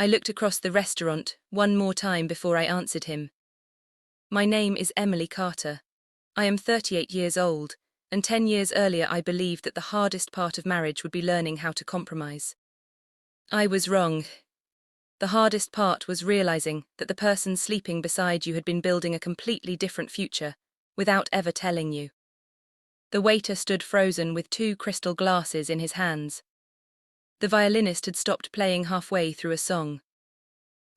I looked across the restaurant one more time before I answered him. My name is Emily Carter. I am 38 years old, and 10 years earlier I believed that the hardest part of marriage would be learning how to compromise. I was wrong. The hardest part was realizing that the person sleeping beside you had been building a completely different future, without ever telling you. The waiter stood frozen with 2 crystal glasses in his hands. The violinist had stopped playing halfway through a song.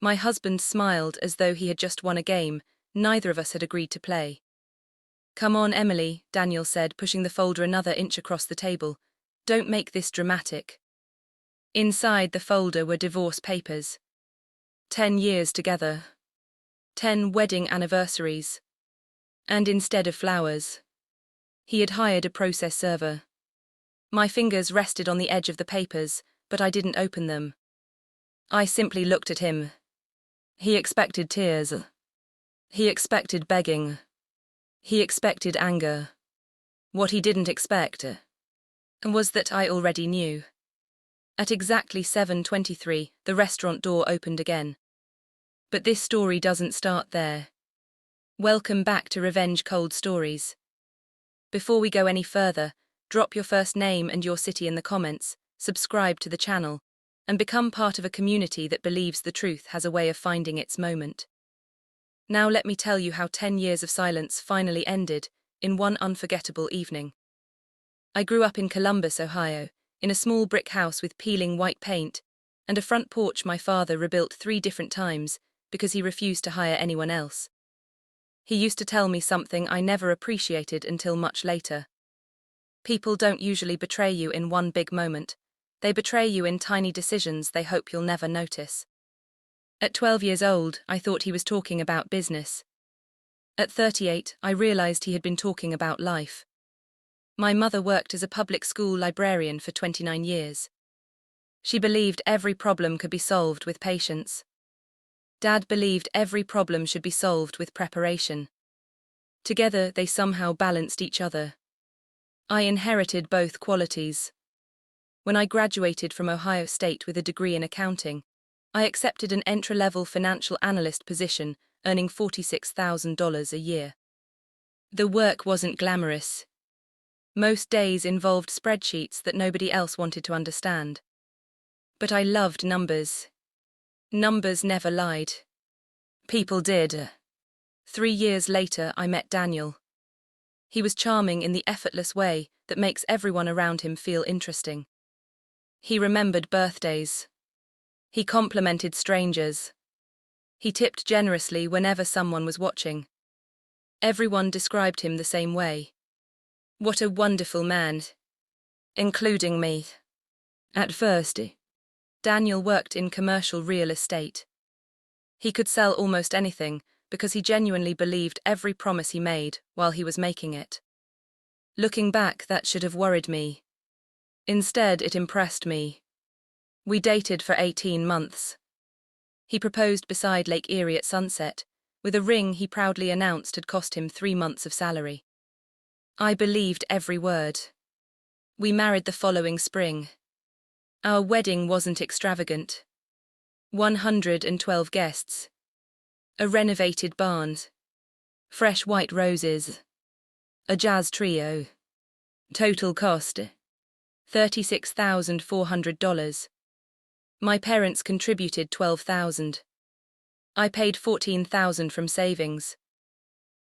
My husband smiled as though he had just won a game neither of us had agreed to play. "Come on, Emily," Daniel said, pushing the folder another inch across the table. "Don't make this dramatic." Inside the folder were divorce papers. 10 years together. 10 wedding anniversaries. And instead of flowers, he had hired a process server. My fingers rested on the edge of the papers, but I didn't open them. I simply looked at him. He expected tears. He expected begging. He expected anger. What he didn't expect was that I already knew. At exactly 7:23, the restaurant door opened again. But this story doesn't start there. Welcome back to Revenge Cold Stories. Before we go any further, drop your first name and your city in the comments, subscribe to the channel, and become part of a community that believes the truth has a way of finding its moment. Now let me tell you how 10 years of silence finally ended in one unforgettable evening. I grew up in Columbus, Ohio, in a small brick house with peeling white paint and a front porch my father rebuilt 3 different times because he refused to hire anyone else. He used to tell me something I never appreciated until much later. People don't usually betray you in one big moment. They betray you in tiny decisions they hope you'll never notice. At 12 years old, I thought he was talking about business. At 38, I realized he had been talking about life. My mother worked as a public school librarian for 29 years. She believed every problem could be solved with patience. Dad believed every problem should be solved with preparation. Together, they somehow balanced each other. I inherited both qualities. When I graduated from Ohio State with a degree in accounting, I accepted an entry-level financial analyst position, earning $46,000 a year. The work wasn't glamorous. Most days involved spreadsheets that nobody else wanted to understand. But I loved numbers. Numbers never lied. People did. 3 years later, I met Daniel. He was charming in the effortless way that makes everyone around him feel interesting. He remembered birthdays. He complimented strangers. He tipped generously whenever someone was watching. Everyone described him the same way. What a wonderful man. Including me. At first, Daniel worked in commercial real estate. He could sell almost anything because he genuinely believed every promise he made while he was making it. Looking back, that should have worried me. Instead, it impressed me. We dated for 18 months. He proposed beside Lake Erie at sunset, with a ring he proudly announced had cost him 3 months of salary. I believed every word. We married the following spring. Our wedding wasn't extravagant. 112 guests. A renovated barn. Fresh white roses. A jazz trio. Total cost $36,400. My parents contributed $12,000. I paid $14,000 from savings.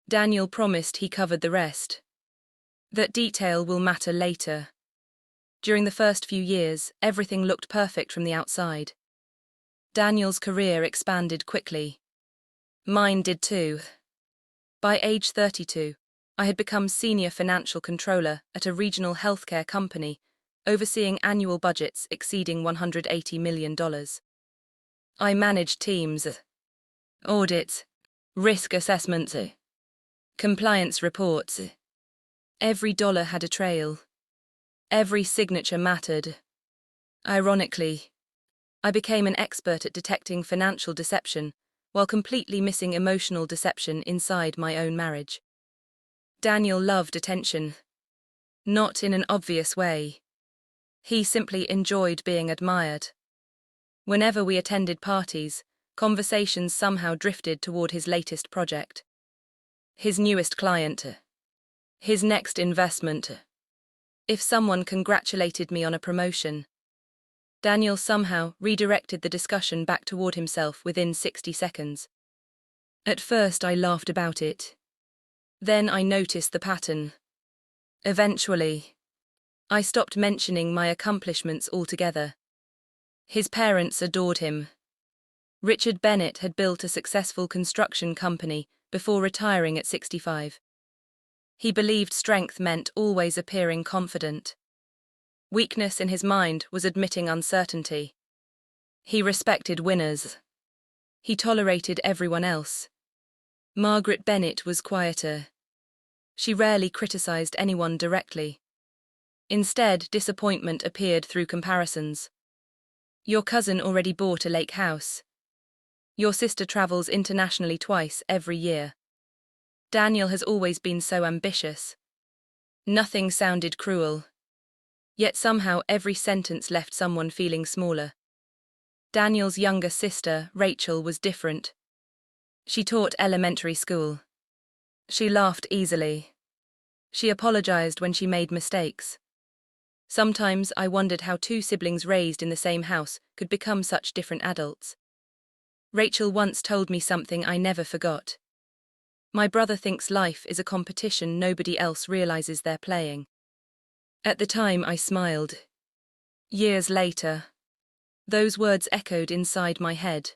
Daniel promised he covered the rest. That detail will matter later. During the first few years, everything looked perfect from the outside. Daniel's career expanded quickly. Mine did too. By age 32, I had become senior financial controller at a regional healthcare company, overseeing annual budgets exceeding $180 million. I managed teams, audits, risk assessments, compliance reports. Every dollar had a trail. Every signature mattered. Ironically, I became an expert at detecting financial deception while completely missing emotional deception inside my own marriage. Daniel loved attention. Not in an obvious way. He simply enjoyed being admired. Whenever we attended parties, conversations somehow drifted toward his latest project. His newest client. His next investment. If someone congratulated me on a promotion, Daniel somehow redirected the discussion back toward himself within 60 seconds. At first I laughed about it. Then I noticed the pattern. Eventually, I stopped mentioning my accomplishments altogether. His parents adored him. Richard Bennett had built a successful construction company before retiring at 65. He believed strength meant always appearing confident. Weakness in his mind was admitting uncertainty. He respected winners. He tolerated everyone else. Margaret Bennett was quieter. She rarely criticized anyone directly. Instead, disappointment appeared through comparisons. Your cousin already bought a lake house. Your sister travels internationally twice every year. Daniel has always been so ambitious. Nothing sounded cruel. Yet somehow every sentence left someone feeling smaller. Daniel's younger sister, Rachel, was different. She taught elementary school. She laughed easily. She apologized when she made mistakes. Sometimes I wondered how two siblings raised in the same house could become such different adults. Rachel once told me something I never forgot. My brother thinks life is a competition nobody else realizes they're playing. At the time I smiled. Years later, those words echoed inside my head.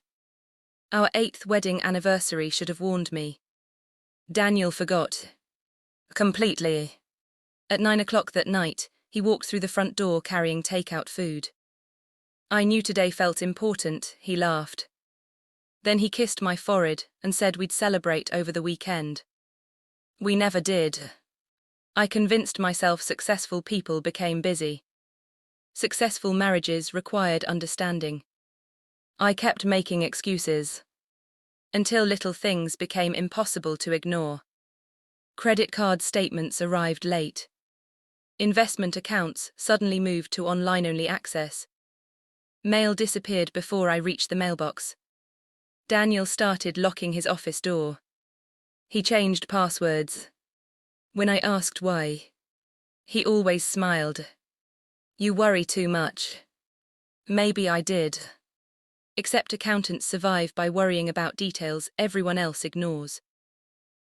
Our 8th wedding anniversary should have warned me. Daniel forgot. Completely. At 9 o'clock that night, he walked through the front door carrying takeout food. I knew today felt important, he laughed. Then he kissed my forehead and said we'd celebrate over the weekend. We never did. I convinced myself successful people became busy. Successful marriages required understanding. I kept making excuses. Until little things became impossible to ignore. Credit card statements arrived late. Investment accounts suddenly moved to online-only access. Mail disappeared before I reached the mailbox. Daniel started locking his office door. He changed passwords. When I asked why, he always smiled. You worry too much. Maybe I did. Except accountants survive by worrying about details everyone else ignores.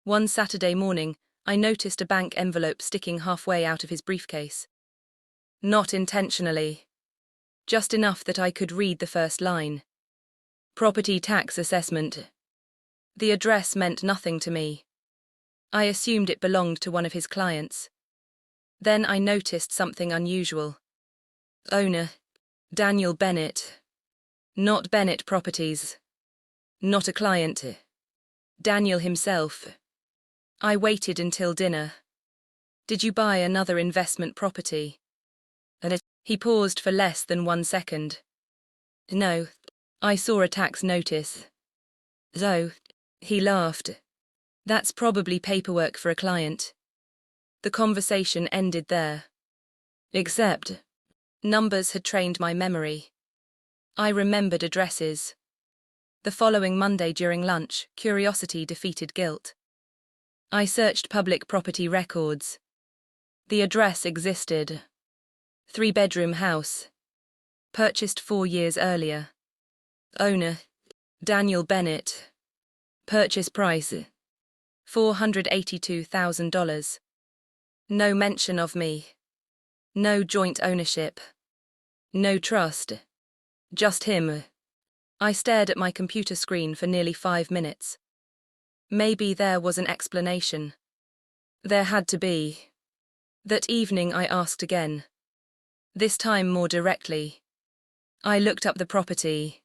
One Saturday morning, I noticed a bank envelope sticking halfway out of his briefcase. Not intentionally. Just enough that I could read the first line. Property tax assessment. The address meant nothing to me. I assumed it belonged to one of his clients. Then I noticed something unusual. Owner, Daniel Bennett. Not Bennett Properties. Not a client. Daniel himself. I waited until dinner. Did you buy another investment property? He paused for less than 1 second. No, I saw a tax notice. So, he laughed. That's probably paperwork for a client. The conversation ended there. Except, numbers had trained my memory. I remembered addresses. The following Monday during lunch, curiosity defeated guilt. I searched public property records. The address existed. 3-bedroom house. Purchased 4 years earlier. Owner, Daniel Bennett. Purchase price, $482,000. No mention of me. No joint ownership. No trust. Just him. I stared at my computer screen for nearly 5 minutes. Maybe there was an explanation. There had to be. That evening I asked again. This time more directly. I looked up the property.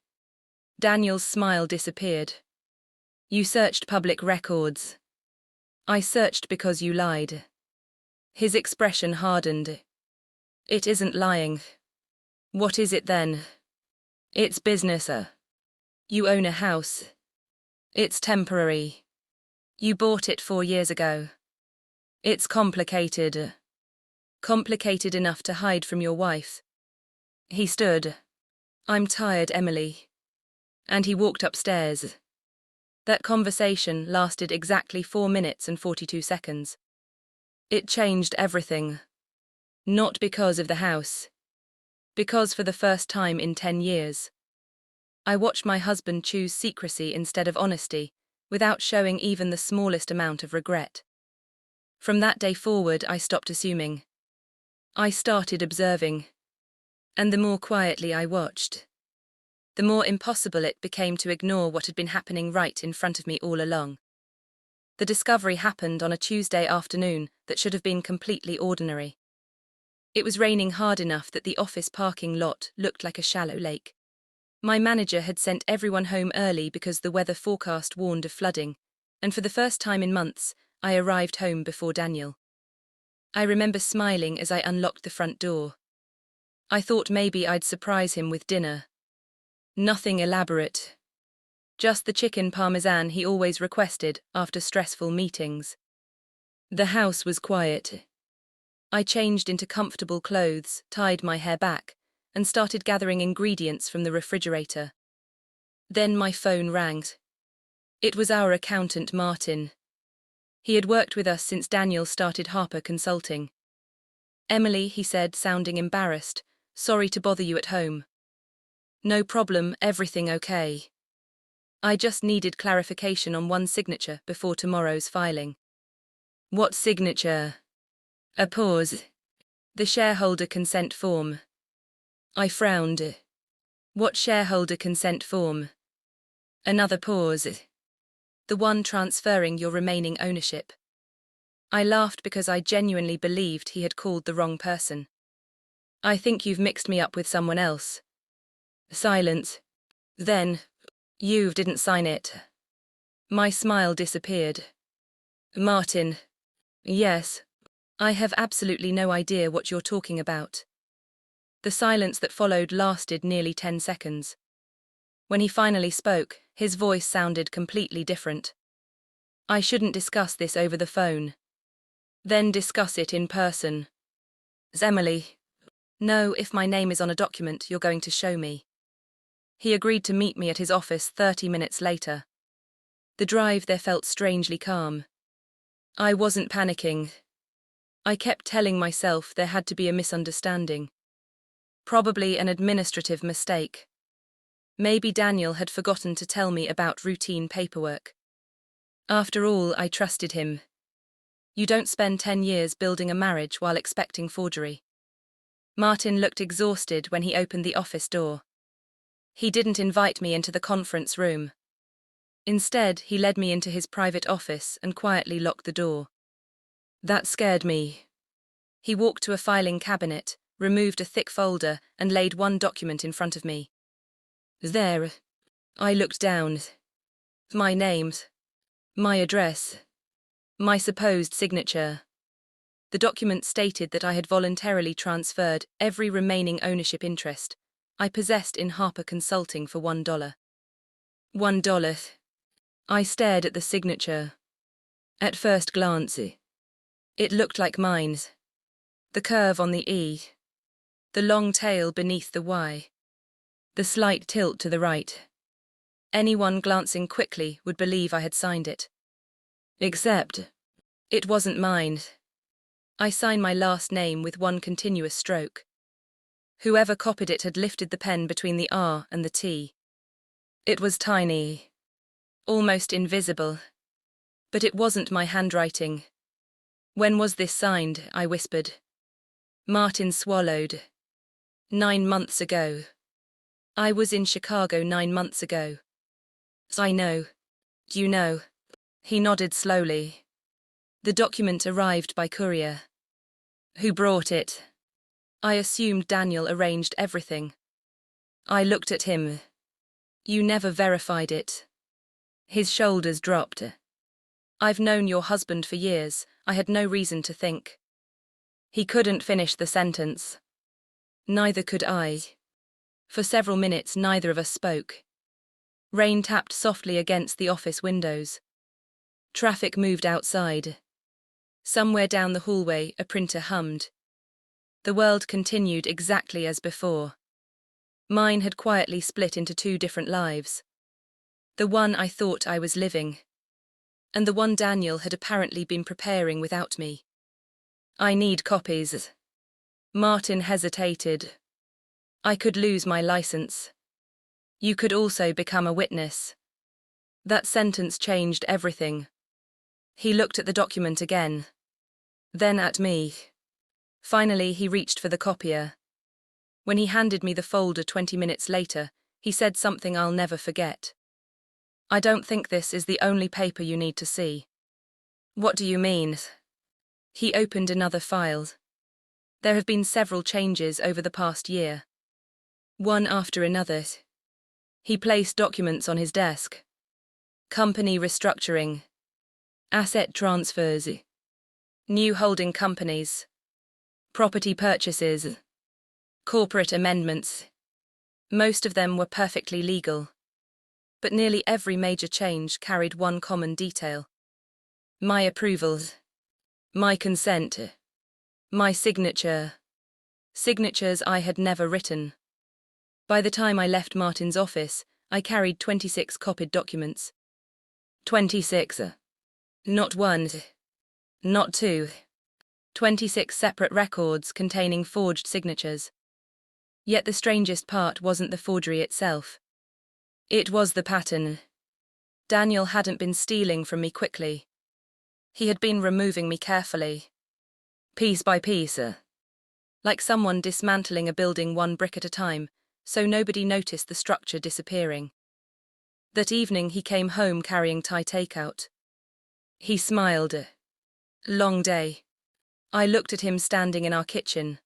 Daniel's smile disappeared. You searched public records. I searched because you lied. His expression hardened. It isn't lying. What is it then? It's business. You own a house. It's temporary. You bought it 4 years ago. It's complicated. Complicated enough to hide from your wife. He stood. I'm tired, Emily. And he walked upstairs. That conversation lasted exactly 4 minutes and 42 seconds. It changed everything. Not because of the house. Because for the first time in 10 years, I watched my husband choose secrecy instead of honesty, without showing even the smallest amount of regret. From that day forward, I stopped assuming. I started observing. And the more quietly I watched, the more impossible it became to ignore what had been happening right in front of me all along. The discovery happened on a Tuesday afternoon that should have been completely ordinary. It was raining hard enough that the office parking lot looked like a shallow lake. My manager had sent everyone home early because the weather forecast warned of flooding, and for the first time in months, I arrived home before Daniel. I remember smiling as I unlocked the front door. I thought maybe I'd surprise him with dinner. Nothing elaborate. Just the chicken parmesan he always requested after stressful meetings. The house was quiet. I changed into comfortable clothes, tied my hair back, and started gathering ingredients from the refrigerator. Then my phone rang. It was our accountant, Martin. He had worked with us since Daniel started Harper Consulting. "Emily," he said, sounding embarrassed, "sorry to bother you at home." "No problem, everything okay. I just needed clarification on one signature before tomorrow's filing." "What signature?" A pause. "The shareholder consent form." I frowned. "What shareholder consent form?" Another pause. "The one transferring your remaining ownership." I laughed because I genuinely believed he had called the wrong person. "I think you've mixed me up with someone else." Silence. Then, "You didn't sign it." My smile disappeared. "Martin." "Yes. I have absolutely no idea what you're talking about." The silence that followed lasted nearly 10 seconds. When he finally spoke, his voice sounded completely different. "I shouldn't discuss this over the phone." "Then discuss it in person." "Emily." "No, if my name is on a document, you're going to show me." He agreed to meet me at his office 30 minutes later. The drive there felt strangely calm. I wasn't panicking. I kept telling myself there had to be a misunderstanding. Probably an administrative mistake. Maybe Daniel had forgotten to tell me about routine paperwork. After all, I trusted him. You don't spend 10 years building a marriage while expecting forgery. Martin looked exhausted when he opened the office door. He didn't invite me into the conference room. Instead, he led me into his private office and quietly locked the door. That scared me. He walked to a filing cabinet, removed a thick folder, and laid one document in front of me. There. I looked down. My name. My address. My supposed signature. The document stated that I had voluntarily transferred every remaining ownership interest I possessed in Harper Consulting for $1. $1. I stared at the signature. At first glance, it looked like mine. The curve on the E. The long tail beneath the Y. The slight tilt to the right. Anyone glancing quickly would believe I had signed it. Except, it wasn't mine. I signed my last name with one continuous stroke. Whoever copied it had lifted the pen between the R and the T. It was tiny. Almost invisible. But it wasn't my handwriting. "When was this signed?" I whispered. Martin swallowed. 9 months ago. I was in Chicago 9 months ago. I know. Do you know? He nodded slowly. The document arrived by courier. Who brought it? I assumed Daniel arranged everything. I looked at him. You never verified it. His shoulders dropped. I've known your husband for years. I had no reason to think. He couldn't finish the sentence. Neither could I. For several minutes, neither of us spoke. Rain tapped softly against the office windows. Traffic moved outside. Somewhere down the hallway, a printer hummed. The world continued exactly as before. Mine had quietly split into two different lives. The one I thought I was living, and the one Daniel had apparently been preparing without me. I need copies. Martin hesitated. I could lose my license. You could also become a witness. That sentence changed everything. He looked at the document again, then at me. Finally, he reached for the copier. When he handed me the folder 20 minutes later, he said something I'll never forget. I don't think this is the only paper you need to see. What do you mean? He opened another file. There have been several changes over the past year. One after another. He placed documents on his desk. Company restructuring. Asset transfers. New holding companies. Property purchases. Corporate amendments. Most of them were perfectly legal. But nearly every major change carried one common detail. My approval. My consent. My signature. Signatures I had never written. By the time I left Martin's office, I carried 26 copied documents. 26. Not one. Not two. 26 separate records containing forged signatures. Yet the strangest part wasn't the forgery itself. It was the pattern. Daniel hadn't been stealing from me quickly. He had been removing me carefully. Piece by piece. Like someone dismantling a building one brick at a time, so nobody noticed the structure disappearing. That evening he came home carrying Thai takeout. He smiled. Long day. I looked at him standing in our kitchen.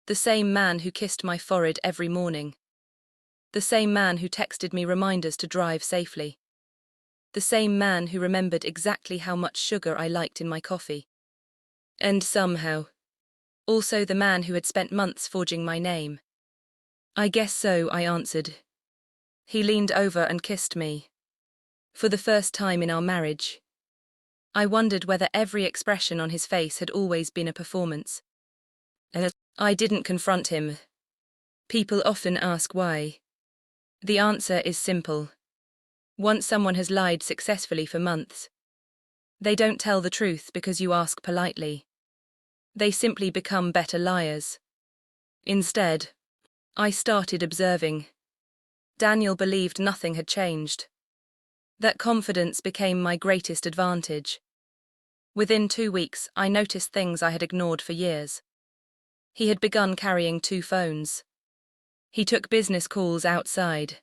The same man who kissed my forehead every morning. The same man who texted me reminders to drive safely. The same man who remembered exactly how much sugar I liked in my coffee. And somehow, also the man who had spent months forging my name. I guess so, I answered. He leaned over and kissed me. For the first time in our marriage. I wondered whether every expression on his face had always been a performance. I didn't confront him. People often ask why. The answer is simple. Once someone has lied successfully for months, they don't tell the truth because you ask politely. They simply become better liars. Instead, I started observing. Daniel believed nothing had changed. That confidence became my greatest advantage. Within 2 weeks, I noticed things I had ignored for years. He had begun carrying 2 phones. He took business calls outside.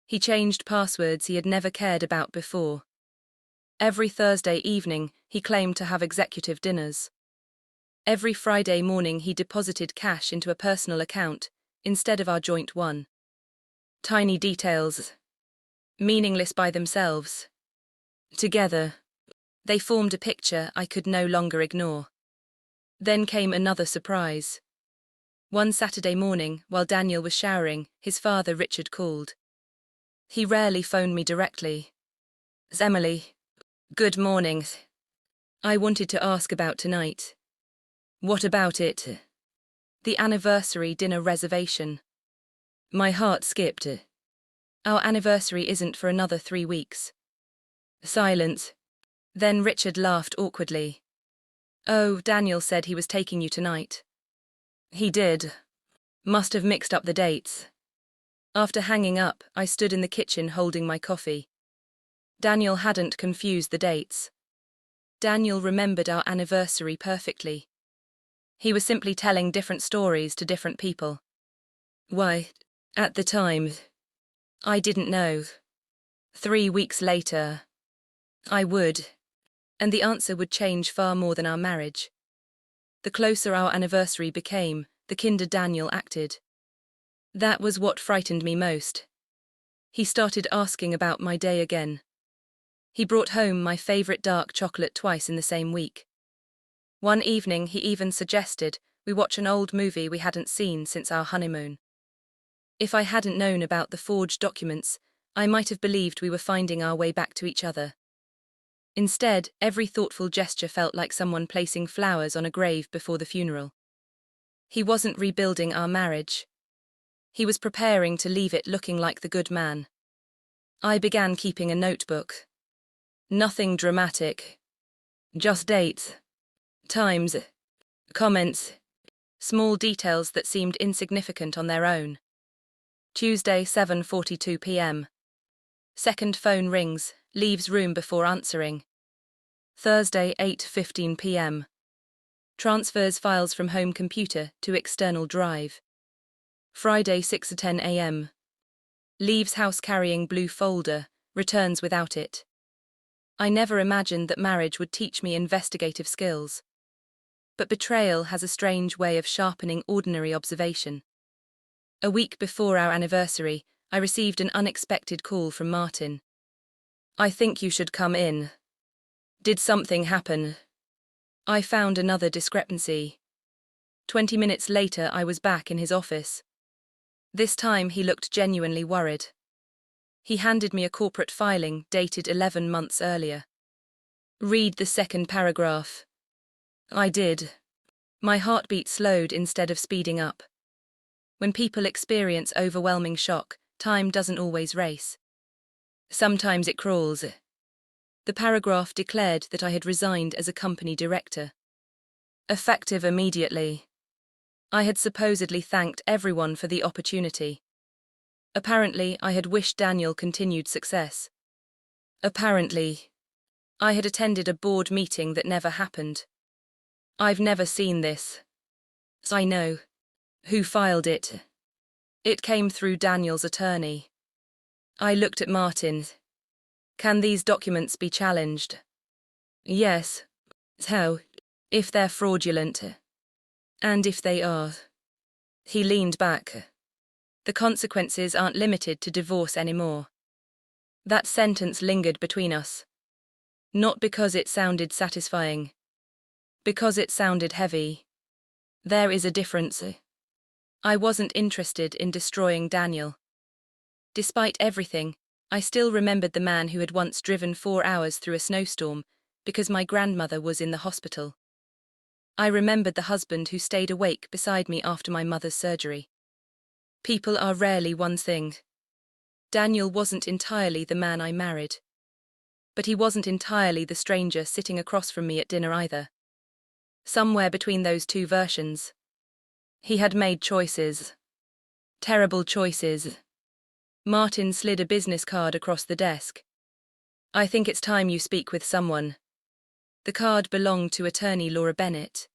He changed passwords he had never cared about before. Every Thursday evening, he claimed to have executive dinners. Every Friday morning he deposited cash into a personal account, instead of our joint one. Tiny details. Meaningless by themselves. Together, they formed a picture I could no longer ignore. Then came another surprise. One Saturday morning, while Daniel was showering, his father Richard called. He rarely phoned me directly. Emily, good morning. I wanted to ask about tonight. What about it? The anniversary dinner reservation. My heart skipped. Our anniversary isn't for another 3 weeks. Silence. Then Richard laughed awkwardly. Oh, Daniel said he was taking you tonight. He did. Must have mixed up the dates. After hanging up, I stood in the kitchen holding my coffee. Daniel hadn't confused the dates. Daniel remembered our anniversary perfectly. He was simply telling different stories to different people. Why, at the time, I didn't know. 3 weeks later, I would. And the answer would change far more than our marriage. The closer our anniversary became, the kinder Daniel acted. That was what frightened me most. He started asking about my day again. He brought home my favorite dark chocolate twice in the same week. One evening he even suggested we watch an old movie we hadn't seen since our honeymoon. If I hadn't known about the forged documents, I might have believed we were finding our way back to each other. Instead, every thoughtful gesture felt like someone placing flowers on a grave before the funeral. He wasn't rebuilding our marriage. He was preparing to leave it looking like the good man. I began keeping a notebook. Nothing dramatic. Just dates, times, comments, small details that seemed insignificant on their own. Tuesday, 7:42 p.m. Second phone rings, leaves room before answering. Thursday, 8:15 p.m. Transfers files from home computer to external drive. Friday, 6:10 a.m. Leaves house carrying blue folder, returns without it. I never imagined that marriage would teach me investigative skills. But betrayal has a strange way of sharpening ordinary observation. A week before our anniversary, I received an unexpected call from Martin. "I think you should come in. Did something happen?" I found another discrepancy. 20 minutes later, I was back in his office. This time he looked genuinely worried. He handed me a corporate filing dated 11 months earlier. "Read the second paragraph." I did. My heartbeat slowed instead of speeding up. When people experience overwhelming shock, time doesn't always race. Sometimes it crawls. The paragraph declared that I had resigned as a company director. Effective immediately. I had supposedly thanked everyone for the opportunity. Apparently, I had wished Daniel continued success. Apparently, I had attended a board meeting that never happened. I've never seen this. I know who filed it. It came through Daniel's attorney. I looked at Martin. "Can these documents be challenged?" "Yes." "How? If they're fraudulent?" "And if they are?" He leaned back. "The consequences aren't limited to divorce anymore." That sentence lingered between us. Not because it sounded satisfying. Because it sounded heavy. There is a difference. I wasn't interested in destroying Daniel. Despite everything, I still remembered the man who had once driven 4 hours through a snowstorm because my grandmother was in the hospital. I remembered the husband who stayed awake beside me after my mother's surgery. People are rarely one thing. Daniel wasn't entirely the man I married. But he wasn't entirely the stranger sitting across from me at dinner either. Somewhere between those two versions. He had made choices. Terrible choices. Martin slid a business card across the desk. "I think it's time you speak with someone." The card belonged to attorney Laura Bennett.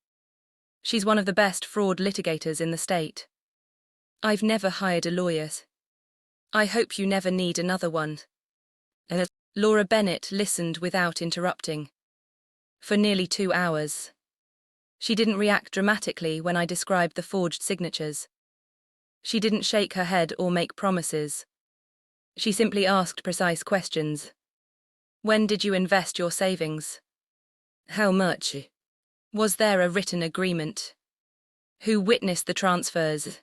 She's one of the best fraud litigators in the state. "I've never hired a lawyer." "I hope you never need another one." Laura Bennett listened without interrupting. For nearly 2 hours. She didn't react dramatically when I described the forged signatures. She didn't shake her head or make promises. She simply asked precise questions. "When did you invest your savings? How much? Was there a written agreement? Who witnessed the transfers?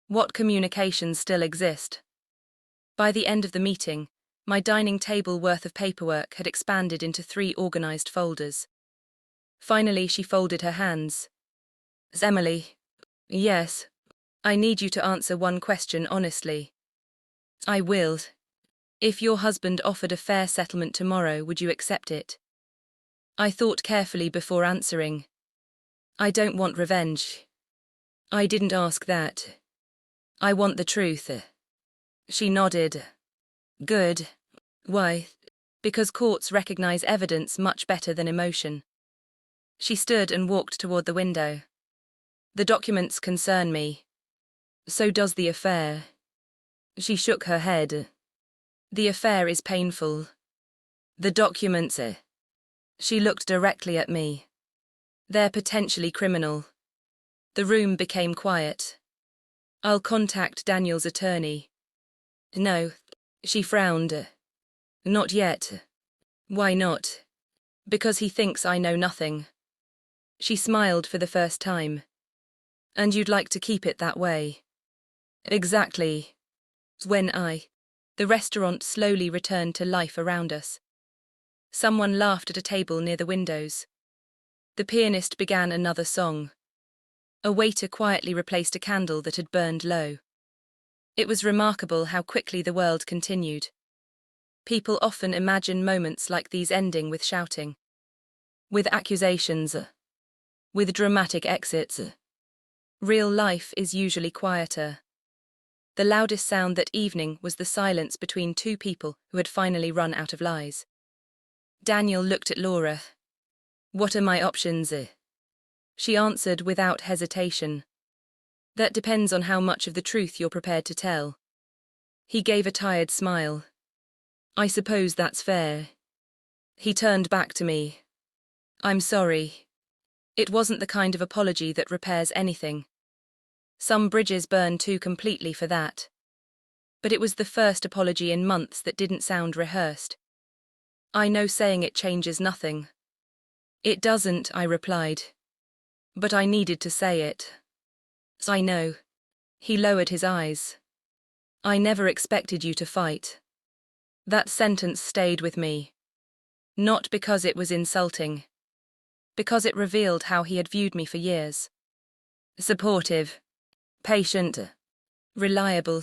What communications still exist?" By the end of the meeting, my dining table worth of paperwork had expanded into 3 organized folders. Finally, she folded her hands. "Emily." "Yes. I need you to answer one question honestly." "I will. If your husband offered a fair settlement tomorrow, would you accept it?" I thought carefully before answering. "I don't want revenge." "I didn't ask that. I want the truth." She nodded. "Good. Why?" "Because courts recognize evidence much better than emotion." She stood and walked toward the window. "The documents concern me. So does the affair." She shook her head. "The affair is painful. The documents." She looked directly at me. "They're potentially criminal." The room became quiet. "I'll contact Daniel's attorney." "No." She frowned. "Not yet." "Why not?" "Because he thinks I know nothing." She smiled for the first time. "And you'd like to keep it that way?" "Exactly." The restaurant slowly returned to life around us. Someone laughed at a table near the windows. The pianist began another song. A waiter quietly replaced a candle that had burned low. It was remarkable how quickly the world continued. People often imagine moments like these ending with shouting, with accusations, with dramatic exits. Real life is usually quieter. The loudest sound that evening was the silence between two people who had finally run out of lies. Daniel looked at Laura. "What are my options?" She answered without hesitation. "That depends on how much of the truth you're prepared to tell." He gave a tired smile. "I suppose that's fair." He turned back to me. "I'm sorry. It wasn't the kind of apology that repairs anything. Some bridges burn too completely for that. But it was the first apology in months that didn't sound rehearsed. I know saying it changes nothing." "It doesn't," I replied. "But I needed to say it." "I know." He lowered his eyes. "I never expected you to fight." That sentence stayed with me. Not because it was insulting. Because it revealed how he had viewed me for years. Supportive. Patient. Reliable.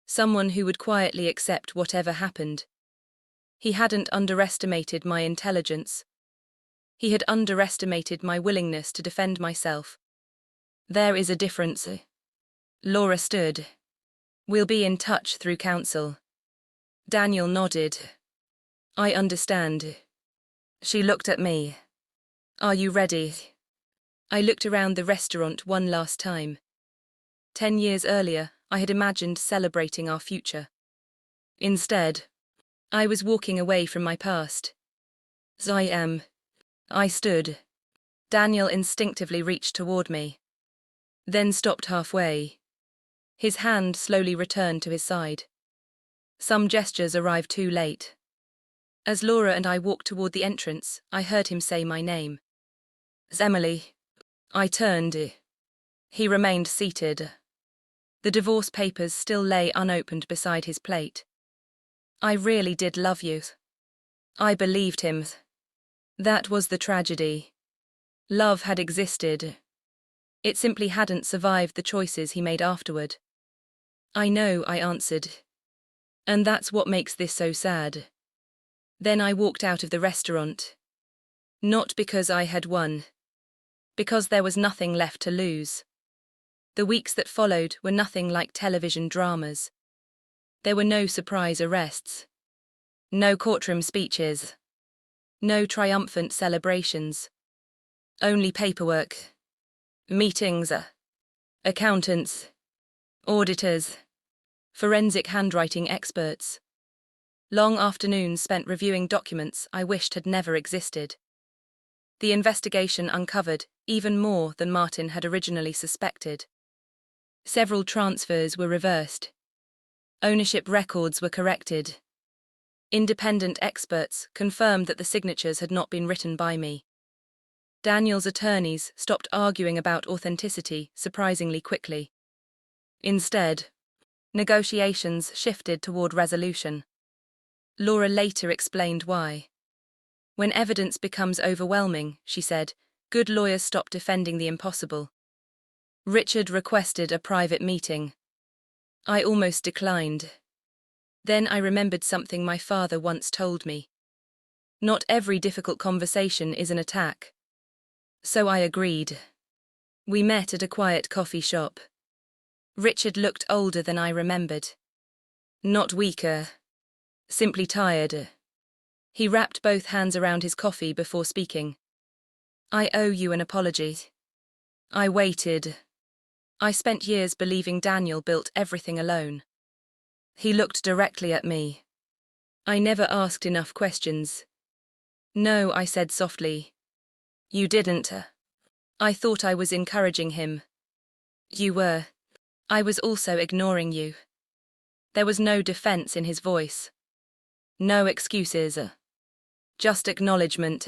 Someone who would quietly accept whatever happened. He hadn't underestimated my intelligence. He had underestimated my willingness to defend myself. There is a difference. Laura stood. "We'll be in touch through counsel." Daniel nodded. "I understand." She looked at me. "Are you ready?" I looked around the restaurant one last time. 10 years earlier, I had imagined celebrating our future. Instead, I was walking away from my past. I stood. Daniel instinctively reached toward me. Then stopped halfway. His hand slowly returned to his side. Some gestures arrived too late. As Laura and I walked toward the entrance, I heard him say my name. "Emily." I turned. He remained seated. The divorce papers still lay unopened beside his plate. "I really did love you." I believed him. That was the tragedy. Love had existed. It simply hadn't survived the choices he made afterward. "I know," I answered. "And that's what makes this so sad." Then I walked out of the restaurant. Not because I had won. Because there was nothing left to lose. The weeks that followed were nothing like television dramas. There were no surprise arrests. No courtroom speeches. No triumphant celebrations. Only paperwork. Meetings. Accountants. Auditors. Forensic handwriting experts. Long afternoons spent reviewing documents I wished had never existed. The investigation uncovered even more than Martin had originally suspected. Several transfers were reversed. Ownership records were corrected. Independent experts confirmed that the signatures had not been written by me. Daniel's attorneys stopped arguing about authenticity surprisingly quickly. Instead, negotiations shifted toward resolution. Laura later explained why. "When evidence becomes overwhelming," she said, "good lawyers stop defending the impossible." Richard requested a private meeting. I almost declined. Then I remembered something my father once told me. Not every difficult conversation is an attack. So I agreed. We met at a quiet coffee shop. Richard looked older than I remembered. Not weaker. Simply tired. He wrapped both hands around his coffee before speaking. "I owe you an apology." I waited. I spent years believing Daniel built everything alone. He looked directly at me. "I never asked enough questions." "No," I said softly. "You didn't." I thought I was encouraging him. "You were. I was also ignoring you." There was no defense in his voice. No excuses. Just acknowledgement.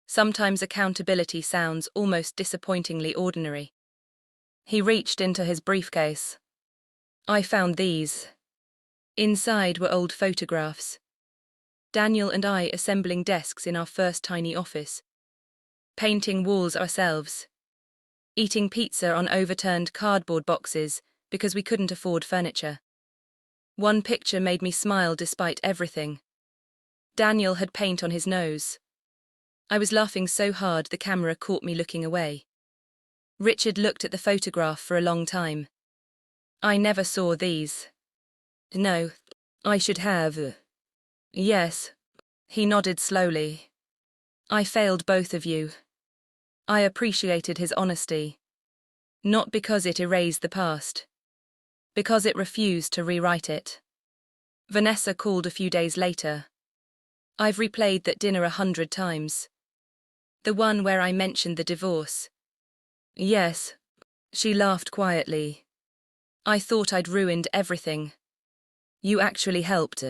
Sometimes accountability sounds almost disappointingly ordinary. He reached into his briefcase. I found these. Inside were old photographs. Daniel and I assembling desks in our first tiny office. Painting walls ourselves. Eating pizza on overturned cardboard boxes because we couldn't afford furniture. One picture made me smile despite everything. Daniel had paint on his nose. I was laughing so hard the camera caught me looking away. Richard looked at the photograph for a long time. I never saw these. No, I should have. Yes. He nodded slowly. I failed both of you. I appreciated his honesty. Not because it erased the past. Because it refused to rewrite it. Vanessa called a few days later. I've replayed that dinner 100 times. The one where I mentioned the divorce. Yes. She laughed quietly. I thought I'd ruined everything. You actually helped.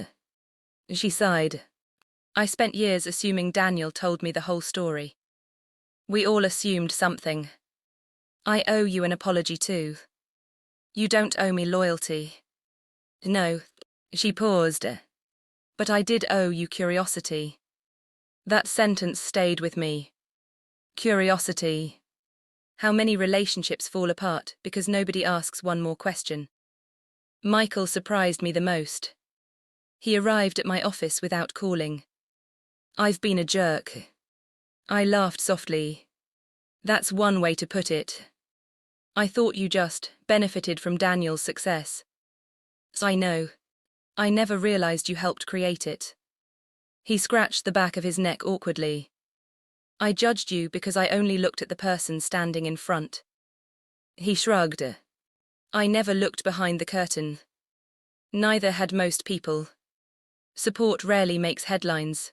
She sighed. I spent years assuming Daniel told me the whole story. We all assumed something. I owe you an apology too. You don't owe me loyalty. No. She paused. But I did owe you curiosity. That sentence stayed with me. Curiosity. How many relationships fall apart because nobody asks one more question? Michael surprised me the most. He arrived at my office without calling. I've been a jerk. I laughed softly. That's one way to put it. I thought you just benefited from Daniel's success. I know. I never realized you helped create it. He scratched the back of his neck awkwardly. I judged you because I only looked at the person standing in front. He shrugged. I never looked behind the curtain. Neither had most people. Support rarely makes headlines.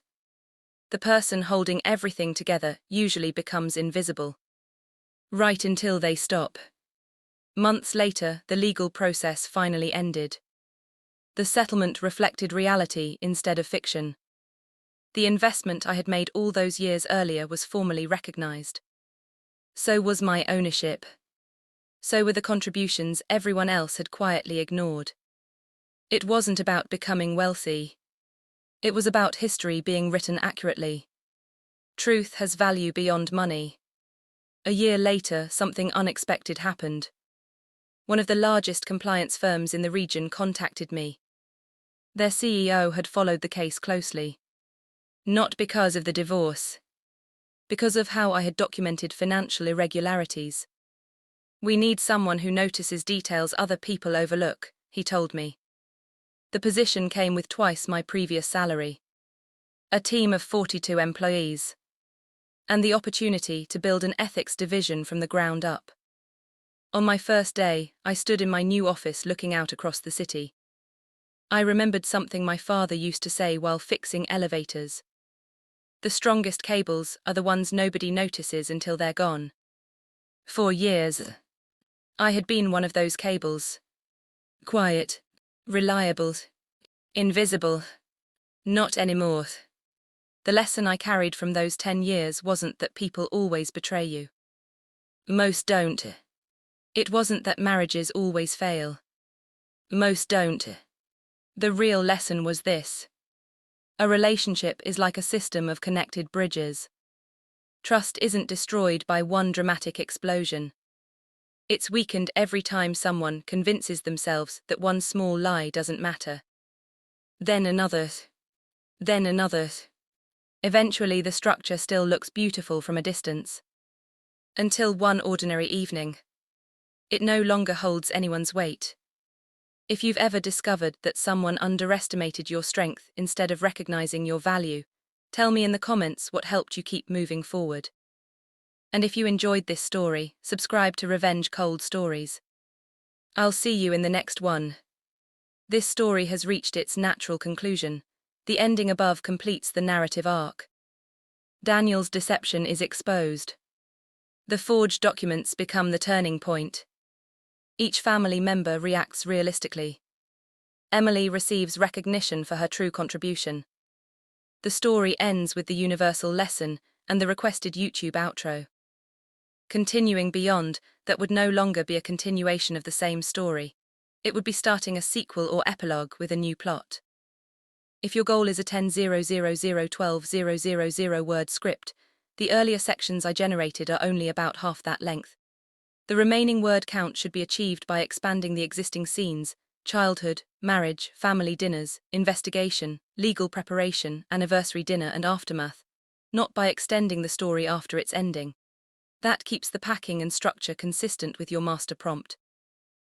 The person holding everything together usually becomes invisible. Right until they stop. Months later, the legal process finally ended. The settlement reflected reality instead of fiction. The investment I had made all those years earlier was formally recognized. So was my ownership. So were the contributions everyone else had quietly ignored. It wasn't about becoming wealthy. It was about history being written accurately. Truth has value beyond money. A year later, something unexpected happened. One of the largest compliance firms in the region contacted me. Their CEO had followed the case closely. Not because of the divorce. Because of how I had documented financial irregularities. We need someone who notices details other people overlook, he told me. The position came with twice my previous salary. A team of 42 employees. And the opportunity to build an ethics division from the ground up. On my first day, I stood in my new office looking out across the city. I remembered something my father used to say while fixing elevators. The strongest cables are the ones nobody notices until they're gone. For years, I had been one of those cables. Quiet, reliable, invisible. Not anymore. The lesson I carried from those 10 years wasn't that people always betray you. Most don't. It wasn't that marriages always fail. Most don't. The real lesson was this. A relationship is like a system of connected bridges. Trust isn't destroyed by one dramatic explosion. It's weakened every time someone convinces themselves that one small lie doesn't matter. Then another. Then another. Eventually the structure still looks beautiful from a distance. Until one ordinary evening. It no longer holds anyone's weight. If you've ever discovered that someone underestimated your strength instead of recognizing your value, tell me in the comments what helped you keep moving forward. And if you enjoyed this story, subscribe to Revenge Cold Stories. I'll see you in the next one. This story has reached its natural conclusion. The ending above completes the narrative arc. Daniel's deception is exposed. The forged documents become the turning point. Each family member reacts realistically. Emily receives recognition for her true contribution. The story ends with the universal lesson and the requested YouTube outro. Continuing beyond, that would no longer be a continuation of the same story. It would be starting a sequel or epilogue with a new plot. If your goal is a 10,000,12,000 word script, the earlier sections I generated are only about half that length. The remaining word count should be achieved by expanding the existing scenes: childhood, marriage, family dinners, investigation, legal preparation, anniversary dinner, and aftermath, not by extending the story after its ending. That keeps the packing and structure consistent with your master prompt.